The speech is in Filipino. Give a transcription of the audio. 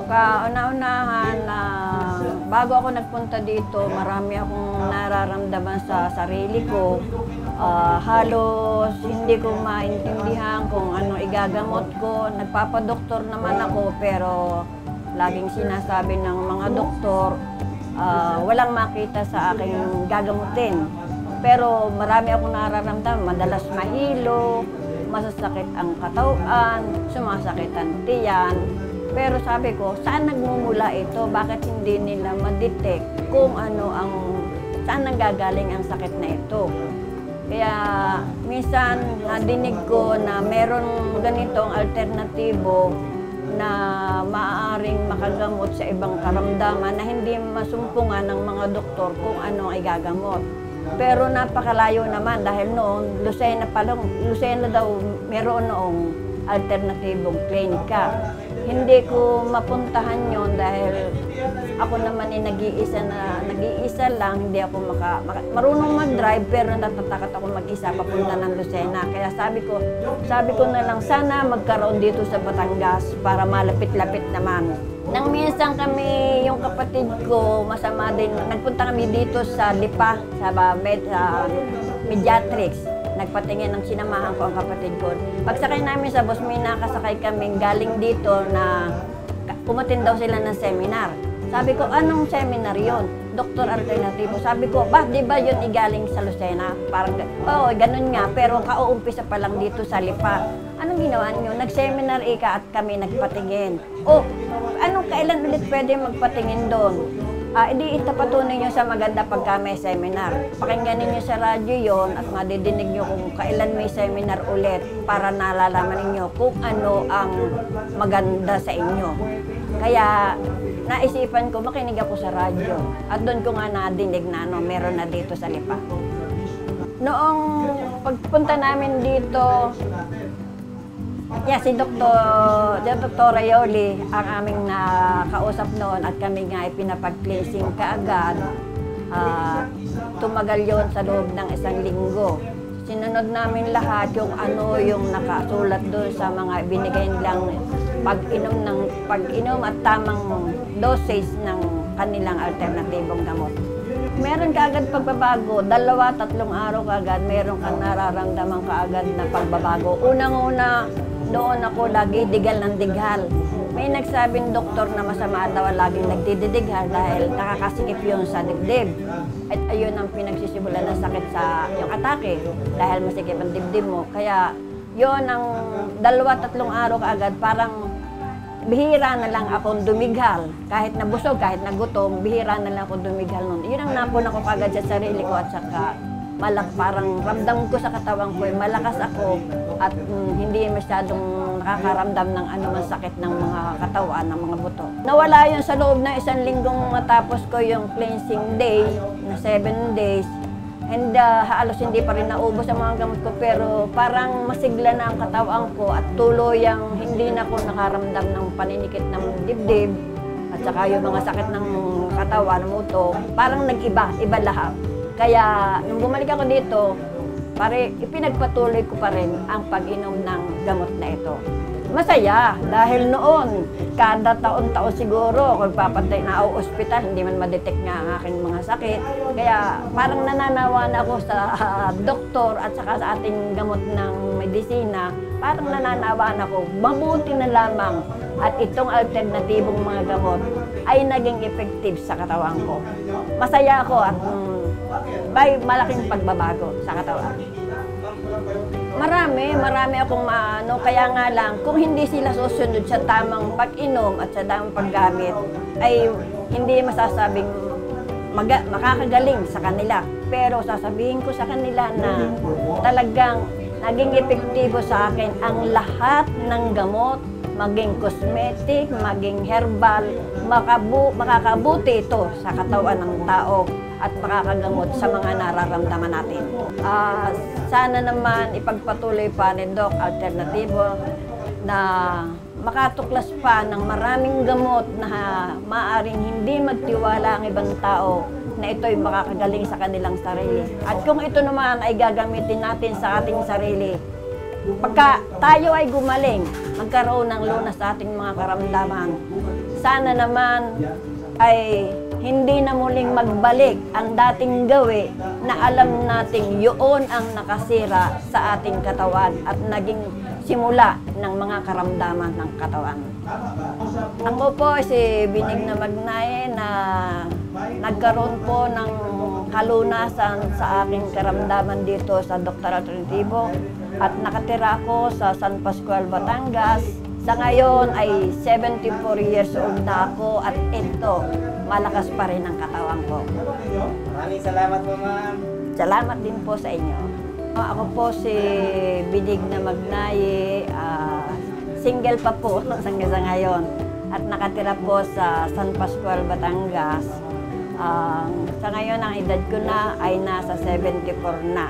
Kauna-unahan na bago ako nagpunta dito, marami akong nararamdaman sa sarili ko. Halos hindi ko maintindihan kung ano igagamot ko. Nagpapadoktor naman ako pero laging sinasabi ng mga doktor, walang makita sa aking gagamutin. Pero marami akong nararamdaman, madalas mahilo, masasakit ang katawan, sumasakit ang tiyan. Pero sabi ko, saan nagmumula ito? Bakit hindi nila ma-detect kung ano saan nanggagaling ang sakit na ito? Kaya minsan nadinig ko na meron ganitong alternatibo na maaaring makagamot sa ibang karamdaman na hindi masumpungan ng mga doktor kung ano ay gagamot. Pero napakalayo naman dahil noon, Lucena daw meron noong alternatibong klinika. Hindi ko mapuntahan yon dahil ako naman ay nag-iisa lang, hindi ako marunong mag-drive pero natatakot ako mag-isa papunta ng Lucena. Kaya sabi ko na lang sana magkaroon dito sa Batangas para malapit-lapit naman. Nang minsan kami, yung kapatid ko, masama din, nagpunta kami dito sa Lipa, sa Mediatrix. Nagpatingin ng sinamahan ko ang kapatid ko. Pagsakay namin sa bus, may nakasakay kaming galing dito na pumatin daw sila ng seminar. Sabi ko, anong seminar yon? Doktor Alternatibo. Sabi ko, di ba yun igaling sa Lucena? Parang, oo, ganun nga, pero kauumpisa pa lang dito sa Lipa. Anong ginawa niyo? Nag-seminar at kami nagpatingin. Kailan ulit pwede magpatingin doon? Hindi itapatunay nyo sa maganda pagka may seminar. Pakinggan ninyo sa radyo yon at madidinig nyo kung kailan may seminar ulit para nalalaman ninyo kung ano ang maganda sa inyo. Kaya naisipan ko, makinig ako sa radyo. At doon ko nga nadinig na meron na dito sa Lipa. Noong pagpunta namin dito, si Dr. Rayoli ang aming nakausap noon at kami nga ay pinapag-cleansing kaagad. Tumagal yon sa loob ng 1 linggo. Sinunod namin lahat yung yung nakasulat doon sa mga binigay nilang pag-inom at tamang dosage ng kanilang alternatibong gamot. Meron kaagad pagbabago, 2-3 araw kaagad, meron kang nararamdaman kaagad na pagbabago. Unang-una, doon ako lagi digal ng dighal. May nagsabing doktor na masama daw laging nagdididighal dahil nakakasikip yun sa dibdib. At ayun ang pinagsisimulan ng sakit sa yung atake dahil masikip ang dibdib mo. Kaya yun ang 2-3 araw kaagad, parang bihira na lang akong dumighal. Kahit nabusog, kahit nagutom, bihira na lang akong dumighal noon. Yun ang napon ako kaagad sa sarili ko at saka parang ramdam ko sa katawan ko, malakas ako at hindi masyadong nakakaramdam ng anumang sakit ng mga katawan, ng mga buto. Nawala yun sa loob ng 1 linggong matapos ko yung cleansing day na 7 days. And halos hindi pa rin naubos ang mga gamot ko pero parang masigla na ang katawan ko at tuluyang hindi na ako nakaramdam ng paninikit ng dibdib at saka yung mga sakit ng katawan, ng utok, parang iba lahat. Kaya nung bumalik ako dito, ipinagpatuloy ko pa rin ang pag-inom ng gamot na ito. Masaya dahil noon, kada taon-taon siguro, kung papatay na ako ospital, hindi man ma-detect nga ang aking mga sakit. Kaya parang nananawa na ako sa doktor at saka sa ating gamot ng medisina, parang nananawa na ako, mabuti na lamang at itong alternatibong mga gamot ay naging effective sa katawan ko. Masaya ako at may malaking pagbabago sa katawan. Marami akong kaya nga lang, kung hindi sila susunod sa tamang pag-inom at sa tamang paggamit, ay hindi masasabing makakagaling sa kanila. Pero sasabihin ko sa kanila na talagang naging epektibo sa akin ang lahat ng gamot, maging cosmetic, maging herbal, makakabuti ito sa katawan ng tao at makakagamot sa mga nararamdaman natin. Sana naman ipagpatuloy pa ni Doc Alternatibo na makatuklas pa ng maraming gamot na maaaring hindi magtiwala ang ibang tao na ito'y makakagaling sa kanilang sarili. At kung ito naman ay gagamitin natin sa ating sarili, pagka tayo ay gumaling, magkaroon ng lunas sa ating mga karamdaman, sana naman ay hindi na muling magbalik ang dating gawi na alam nating yun ang nakasira sa ating katawan at naging simula ng mga karamdaman ng katawan. Ako po si Binig na Magnay na nagkaroon po ng kalunasan sa aking karamdaman dito sa Dr. Alternativo at nakatira ako sa San Pascual, Batangas. Sa ngayon ay 74 years old na ako at ito, malakas pa rin ang katawan ko. Maraming salamat po, ma'am. Salamat din po sa inyo. Ako po si Binig na Magnay, single pa po sa ngayon at nakatira po sa San Pascual, Batangas. Sa ngayon ang edad ko na ay nasa 74 na.